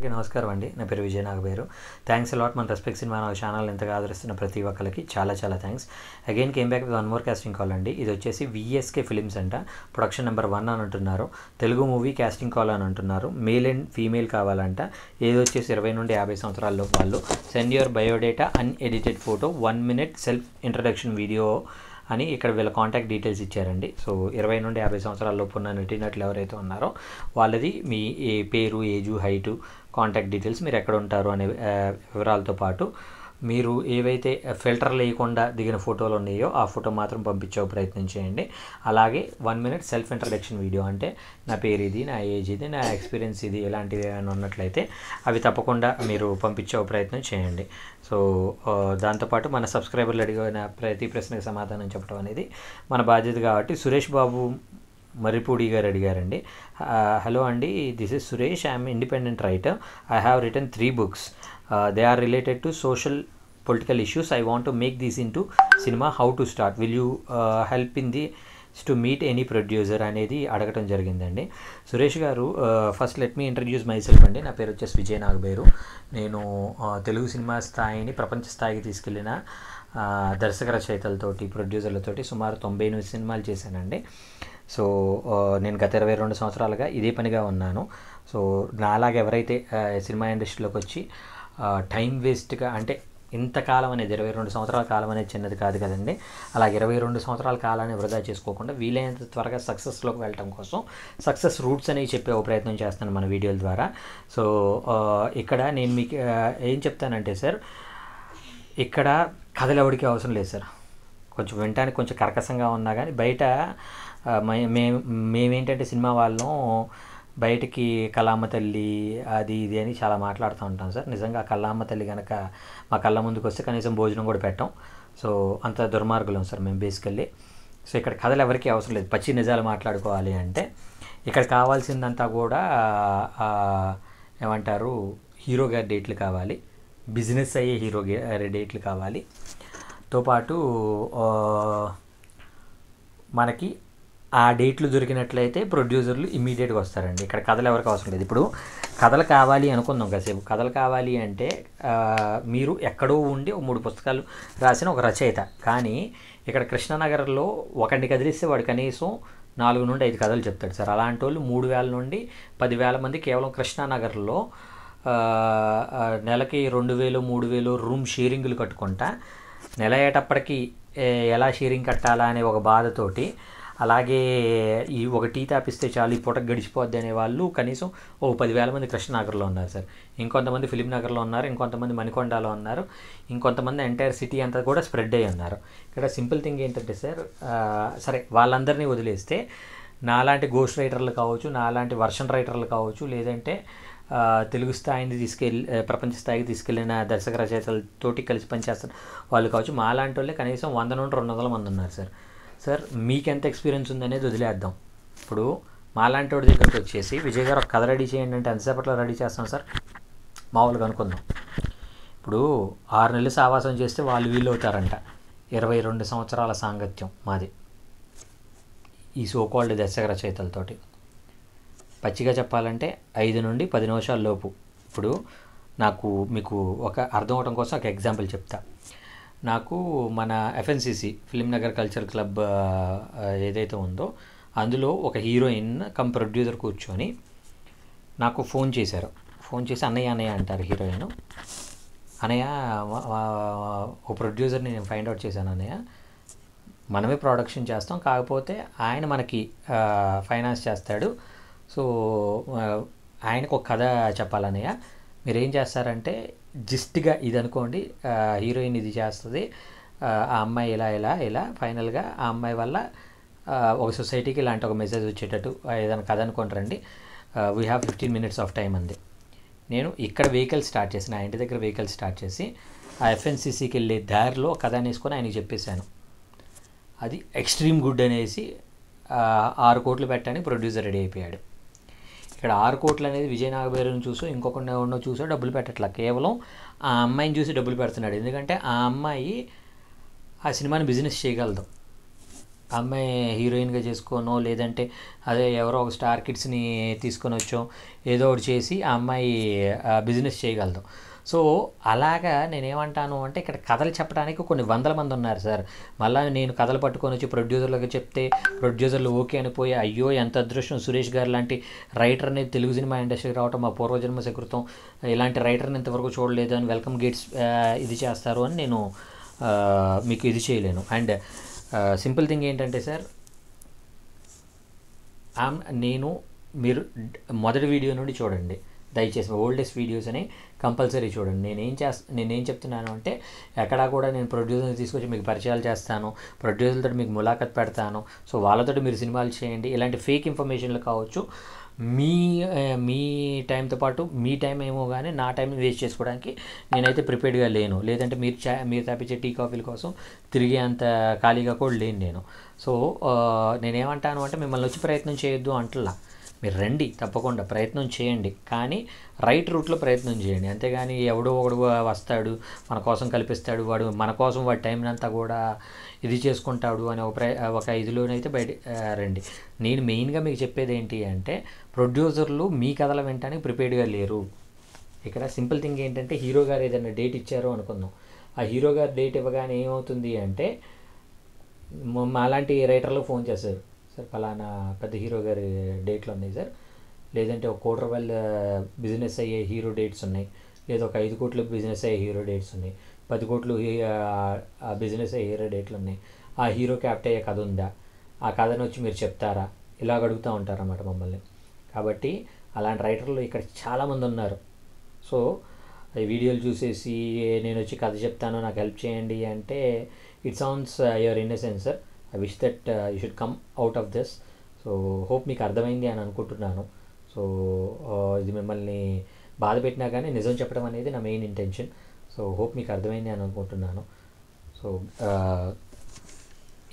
అందరికీ నమస్కారం అండి. నా పేరు విజయ్ నాగబేరు. థ్యాంక్స్ అలాట్ మన రెస్పెక్ట్ సినిమా నా ఛానల్ ఎంతగా ఆదరిస్తున్న ప్రతి ఒక్కరికి చాలా thanks. Again came back with one more casting call అండి. ఇది వచ్చేసి VSK ఫిలిమ్స్ అంట. ప్రొడక్షన్ నెంబర్ 1 అని అంటున్నారు. తెలుగు మూవీ కాస్టింగ్ కాల్ అని అంటున్నారు. మేల్ అండ్ ఫీమేల్ కావాలంట. ఏది వచ్చేసి 20 నుండి 50 సంవత్సరాల్లో వాళ్ళు. Send your biodata unedited photo 1 minute self introduction video అని ఇక్కడ వీళ్ళ కాంటాక్ట్ డీటెయిల్స్ ఇచ్చారండి. సో 20 నుండి 50 సంవత్సరాల లోపు ఉన్న నటీనటులు ఎవరైతే ఉన్నారో వాళ్ళది మీ పేరు, ఏజు, హైటు, కాంటాక్ట్ డీటెయిల్స్, మీరు ఎక్కడ ఉంటారు అనే వివరాలతో పాటు మీరు ఏవైతే ఫిల్టర్ లేకుండా దిగిన ఫోటోలు ఉన్నాయో ఆ ఫోటో మాత్రం పంపించే ప్రయత్నం చేయండి. అలాగే 1 minute సెల్ఫ్ ఇంట్రడక్షన్ వీడియో, అంటే నా పేరు ఇది, నా ఏజ్ ఇది, నా ఎక్స్పీరియన్స్ ఇది, ఇలాంటివి ఏమైనా ఉన్నట్లయితే అవి తప్పకుండా మీరు పంపించే ప్రయత్నం చేయండి. సో దాంతోపాటు మన సబ్స్క్రైబర్లు అడిగిన ప్రతి ప్రశ్నకు సమాధానం చెప్పడం అనేది మన బాధ్యత కాబట్టి సురేష్ బాబు మర్రిపూడి గారు అడిగారండి. హలో అండి, this is Suresh, I'm independent writer. I have return 3 books. They are related to social political issues. I want to make these into cinema. How to start? Will you help in the to meet any producer అనేది అడగటం జరిగిందండి. సురేష్ గారు, first let me introduce my self అండి. నా పేరు వచ్చేసి విజయ్ నాగబేరు. నేను Telugu cinema స్థాయిని ప్రపంచ స్థాయికి తీసుకెళ్ళిన దర్శక రచయితలతోటి, ప్రొడ్యూసర్లతోటి సుమారు 98 సినిమాలు చేశానండి. సో నేను గత 22 సంవత్సరాలుగా ఇదే పనిగా ఉన్నాను. సో నాలాగా ఎవరైతే సినిమా ఇండస్ట్రీలోకి వచ్చి టైం వేస్ట్గా, అంటే ఇంతకాలం అనేది 22 సంవత్సరాల కాలం అనేది చిన్నది కాదు కదండి. అలాగే 22 సంవత్సరాల కాలాన్ని వృధా చేసుకోకుండా వీలైనంత త్వరగా సక్సెస్లోకి వెళ్ళటం కోసం సక్సెస్ రూట్స్ అనేవి చెప్పే ప్రయత్నం చేస్తాను మన వీడియోల ద్వారా. సో ఇక్కడ నేను మీకు ఏం చెప్తానంటే సార్, ఇక్కడ కథలు ఎవరికి అవసరం లేదు సార్. కొంచెం వినటానికి కొంచెం కర్కశంగా ఉన్నా కానీ బయట మేమేంటంటే సినిమా వాళ్ళం బయటికి కళామ తల్లి అది ఇది అని చాలా మాట్లాడుతూ ఉంటాం సార్. నిజంగా కళామ తల్లి కనుక మా కళ్ళ ముందుకు వస్తే కనీసం భోజనం కూడా పెట్టాం. సో అంత దుర్మార్గులం సార్ మేము బేసికల్లీ. సో ఇక్కడ కథలు ఎవరికీ అవసరం లేదు. పచ్చి నిజాలు మాట్లాడుకోవాలి అంటే ఇక్కడ కావాల్సిందంతా కూడా ఏమంటారు, హీరో గారి డేట్లు కావాలి, బిజినెస్ అయ్యే హీరో గారి డేట్లు కావాలి. తోపాటు మనకి ఆ డేట్లు దొరికినట్లయితే ప్రొడ్యూసర్లు ఇమ్మీడియట్గా వస్తారండి. ఇక్కడ కథలు ఎవరికి అవసరం లేదు. ఇప్పుడు కథలు కావాలి అనుకుందాం కాసేపు. కథలు కావాలి అంటే మీరు ఎక్కడో ఉండి 3 పుస్తకాలు రాసిన ఒక రచయిత, కానీ ఇక్కడ కృష్ణానగర్లో ఒకరిని కదిలిస్తే వాడు కనీసం 4 నుండి 5 కథలు చెప్తాడు సార్. అలాంటి వాళ్ళు 3,000 నుండి 10,000 మంది కేవలం కృష్ణానగర్లో నెలకి 2,000, 3,000 రూమ్ షేరింగ్లు కట్టుకుంటా నెల అయ్యేటప్పటికి ఎలా షేరింగ్ కట్టాలా అనే ఒక బాధతోటి, అలాగే ఈ ఒక టీ తాపిస్తే చాలు ఈ పూటకు గడిచిపోద్ది అనేవాళ్ళు కనీసం 10,000 మంది కృష్ణనగర్లో ఉన్నారు సార్. ఇంకొంతమంది ఫిలిం నగర్లో ఉన్నారు, ఇంకొంతమంది మణికొండలో ఉన్నారు, ఇంకొంతమంది ఎంటైర్ సిటీ అంతా కూడా స్ప్రెడ్ అయ్యి ఉన్నారు. ఇక్కడ సింపుల్ థింగ్ ఏంటంటే సార్, సరే వాళ్ళందరినీ వదిలేస్తే నాలాంటి గోస్ట్ రైటర్లు కావచ్చు, నాలాంటి వర్షన్ రైటర్లు కావచ్చు, లేదంటే తెలుగు స్థాయిని ప్రపంచ స్థాయికి తీసుకెళ్ళిన దర్శక రచయితలతోటి కలిసి పనిచేస్తున్న వాళ్ళు కావచ్చు, మాలాంటి వాళ్ళే కనీసం 100 నుండి 200 మంది ఉన్నారు సార్. సార్ మీకు ఎంత ఎక్స్పీరియన్స్ ఉందనేది వదిలేద్దాం. ఇప్పుడు మాలాంటి వాడి దగ్గరకు వచ్చేసి విజయ్ గారు ఒక కథ రెడీ చేయండి అంటే ఎంతసేపట్లో రెడీ చేస్తాం సార్? మామూలుగా అనుకుందాం. ఇప్పుడు 6 నెలలు సావాసం చేస్తే వాళ్ళు వీళ్ళు అవుతారంట. 22 సంవత్సరాల సాంగత్యం మాది ఈ సోకాల్డ్ దర్శక రచయితలతోటి. పచ్చిగా చెప్పాలంటే 5 నుండి 10 నిమిషాల లోపు. ఇప్పుడు మీకు ఒక అర్థం అవడం కోసం ఒక ఎగ్జాంపుల్ చెప్తా. నాకు మన FNCC film Nagar culture club ఏదైతే ఉందో అందులో ఒక హీరోయిన్ కమ్ ప్రొడ్యూసర్ కూర్చొని నాకు ఫోన్ చేశారు. ఫోన్ చేసి అన్నయ్య అంటారు హీరోయిన్. అన్నయ్య, ఓ ప్రొడ్యూసర్ని నేను ఫైండ్ అవుట్ చేశాను అన్నయ్య, మనమే ప్రొడక్షన్ చేస్తాం, కాకపోతే ఆయన మనకి ఫైనాన్స్ చేస్తాడు. సో ఆయనకు ఒక కథ చెప్పాలన్నయ్య, మీరు ఏం చేస్తారంటే జిస్ట్గా ఇది అనుకోండి, హీరోయిన్ ఇది చేస్తుంది, ఆ అమ్మాయి ఇలా ఫైనల్గా ఆ అమ్మాయి వల్ల ఒక సొసైటీకి ఇలాంటి ఒక మెసేజ్ వచ్చేటట్టు ఏదైనా కథ అనుకుంటారండి. We have 15 minutes of time అంది. నేను ఇక్కడ వెహికల్ స్టార్ట్ చేసి, నా ఇంటి దగ్గర వెహికల్ స్టార్ట్ చేసి ఆ FNCCకి వెళ్ళే దారిలో కథ అనేసుకొని ఆయనకి చెప్పేశాను. అది ఎక్స్ట్రీమ్ గుడ్ అనేసి 6 కోట్లు పెట్టడానికి ప్రొడ్యూసర్ రెడీ అయిపోయాడు. ఇక్కడ 6 కోట్లు అనేది విజయ్ నాగబేరుని చూసో ఇంకొకటి ఎవరినో చూసో డబ్బులు పెట్టట్లా, కేవలం ఆ అమ్మాయిని చూసి డబ్బులు పెడుతున్నాడు. ఎందుకంటే ఆ అమ్మాయి ఆ సినిమాని బిజినెస్ చేయగలదు. అమ్మాయి హీరోయిన్గా చేసుకోనో లేదంటే అదే ఎవరో ఒక స్టార్ కిడ్స్ని తీసుకొని వచ్చో ఏదో ఒకటి చేసి ఆ అమ్మాయి బిజినెస్ చేయగలదు. సో అలాగా నేనేమంటాను అంటే ఇక్కడ కథలు చెప్పడానికి కొన్ని వందల మంది ఉన్నారు సార్. మళ్ళీ నేను కథలు పట్టుకొని వచ్చి ప్రొడ్యూసర్లకు చెప్తే ప్రొడ్యూసర్లు ఓకే అనిపోయి అయ్యో ఎంత అదృష్టం సురేష్ గారు లాంటి రైటర్ అనేది తెలుగు సినిమా ఇండస్ట్రీకి రావటం మా పూర్వజన్మ సుకృతం, ఇలాంటి రైటర్ని ఇంతవరకు చూడలేదు అని వెల్కమ్ గేట్స్ ఇది చేస్తారు అని నేను మీకు ఇది చేయలేను. అండ్ సింపుల్ థింగ్ ఏంటంటే సార్, నేను మీరు మొదటి వీడియో నుండి చూడండి దయచేసి, ఓల్డెస్ట్ వీడియోస్ అని కంపల్సరీ చూడండి. నేనేం చెప్తున్నాను అంటే ఎక్కడా కూడా నేను ప్రొడ్యూసర్ని తీసుకొచ్చి మీకు పరిచయాలు చేస్తాను, ప్రొడ్యూసర్లతో మీకు ములాఖత్ పెడతాను, సో వాళ్ళతో మీరు సినిమాలు చేయండి, ఇలాంటి ఫేక్ ఇన్ఫర్మేషన్లు కావచ్చు. మీ టైంతో పాటు మీ టైం ఏమో కానీ నా టైంని వేస్ట్ చేసుకోవడానికి నేనైతే ప్రిపేర్డ్గా లేను. లేదంటే మీరు తప్పించే టీ కాఫీల కోసం తిరిగే అంత ఖాళీగా కూడా లేను నేను. సో నేనేమంటాను అంటే మిమ్మల్ని వచ్చి ప్రయత్నం చేయొద్దు అంటలా, మీరు రండి, తప్పకుండా ప్రయత్నం చేయండి, కానీ రైట్ రూట్లో ప్రయత్నం చేయండి. అంతేగాని ఎవడో ఒకడు వస్తాడు మన కోసం కల్పిస్తాడు, వాడు మన కోసం వాడి టైంని అంతా కూడా ఇది చేసుకుంటాడు అని ఒక ఇదిలోనైతే బయట రండి. నేను మెయిన్గా మీకు చెప్పేది ఏంటి అంటే ప్రొడ్యూసర్లు మీ కథల వెంటనే ప్రిపేర్డ్గా లేరు. ఇక్కడ సింపుల్ థింగ్ ఏంటంటే హీరో గారు ఏదైనా డేట్ ఇచ్చారో అనుకుందాం, ఆ హీరో గారు డేట్ ఇవ్వగానే ఏమవుతుంది అంటే మాలాంటి రైటర్లు ఫోన్ చేస్తారు, సార్ ఫలానా పెద్ద హీరో గారి డేట్లు ఉన్నాయి సార్, లేదంటే ఒక 1 కోటి రూపాయల బిజినెస్ అయ్యే హీరో డేట్స్ ఉన్నాయి, లేదా ఒక 5 కోట్ల బిజినెస్ అయ్యే హీరో డేట్స్ ఉన్నాయి, 10 కోట్లు బిజినెస్ అయ్యే హీరో డేట్లు ఉన్నాయి, ఆ హీరోకి యాప్ట్ అయ్యే కథ ఉందా, ఆ కథను వచ్చి మీరు చెప్తారా, ఇలాగ అడుగుతూ ఉంటారన్నమాట మమ్మల్ని. కాబట్టి అలాంటి రైటర్లు ఇక్కడ చాలామంది ఉన్నారు. సో ఈ వీడియోలు చూసేసి నేను వచ్చి కథ చెప్తాను నాకు హెల్ప్ చేయండి అంటే it sounds your innocence sir. I wish that you should come out of this. So hope మీకు అర్థమైంది అని అనుకుంటున్నాను. సో ఇది మిమ్మల్ని బాధ పెట్టినా కానీ నిజం చెప్పడం అనేది నా మెయిన్ ఇంటెన్షన్. సో హోప్ మీకు అర్థమైంది అని అనుకుంటున్నాను. సో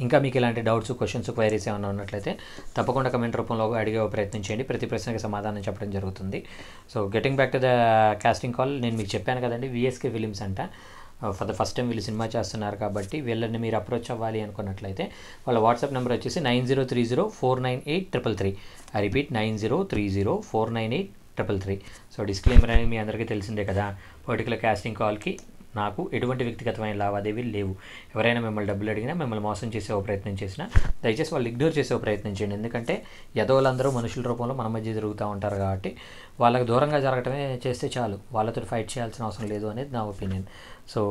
ఇంకా మీకు ఇలాంటి డౌట్స్, క్వశ్చన్స్, క్వైరీస్ ఏమైనా ఉన్నట్లయితే తప్పకుండా కమెంట్ రూపంలో అడిగే ప్రయత్నం చేయండి. ప్రతి ప్రశ్నకి సమాధానం చెప్పడం జరుగుతుంది. So getting back to the casting call, నేను మీకు చెప్పాను కదండి విఎస్కే ఫిలిమ్స్ అంట ఫర్ ద ఫస్ట్ టైం వీళ్ళు సినిమా చేస్తున్నారు కాబట్టి వీళ్ళని మీరు అప్రోచ్ అవ్వాలి అనుకున్నట్లయితే వాళ్ళ వాట్సాప్ నెంబర్ వచ్చేసి 9030498333. I repeat 9030498333. సో డిస్క్లైమర్ అనేది మీ అందరికీ తెలిసిందే కదా, పర్టికులర్ కాస్టింగ్ కాల్కి నాకు ఎటువంటి వ్యక్తిగతమైన లావాదేవీలు లేవు. ఎవరైనా మిమ్మల్ని డబ్బులు అడిగినా, మిమ్మల్ని మోసం చేసే ప్రయత్నం చేసినా దయచేసి వాళ్ళు ఇగ్నోర్ చేసే ప్రయత్నం చేయండి. ఎందుకంటే యదవులందరూ మనుషుల రూపంలో మన మధ్య జరుగుతూ ఉంటారు కాబట్టి వాళ్ళకి దూరంగా జరగటమే చేస్తే చాలు, వాళ్ళతో ఫైట్ చేయాల్సిన అవసరం లేదు అనేది నా ఒపీనియన్. సో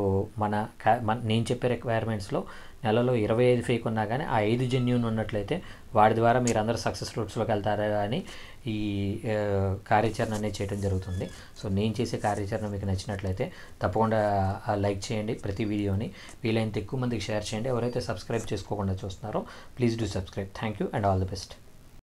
నేను చెప్పే రిక్వైర్మెంట్స్లో నెలలో 25 ఫేక్ ఉన్నా కానీ ఆ 5 జెన్యూన్ ఉన్నట్లయితే వాడి ద్వారా మీరు అందరూ సక్సెస్ రూట్స్లోకి వెళ్తారా అని ఈ కార్యాచరణ అనేది చేయడం జరుగుతుంది. సో నేను చేసే కార్యాచరణ మీకు నచ్చినట్లయితే తప్పకుండా లైక్ చేయండి, ప్రతి వీడియోని వీలైనంత ఎక్కువ మందికి షేర్ చేయండి. ఎవరైతే సబ్స్క్రైబ్ చేసుకోకుండా చూస్తున్నారో please do subscribe. Thank you and all the best.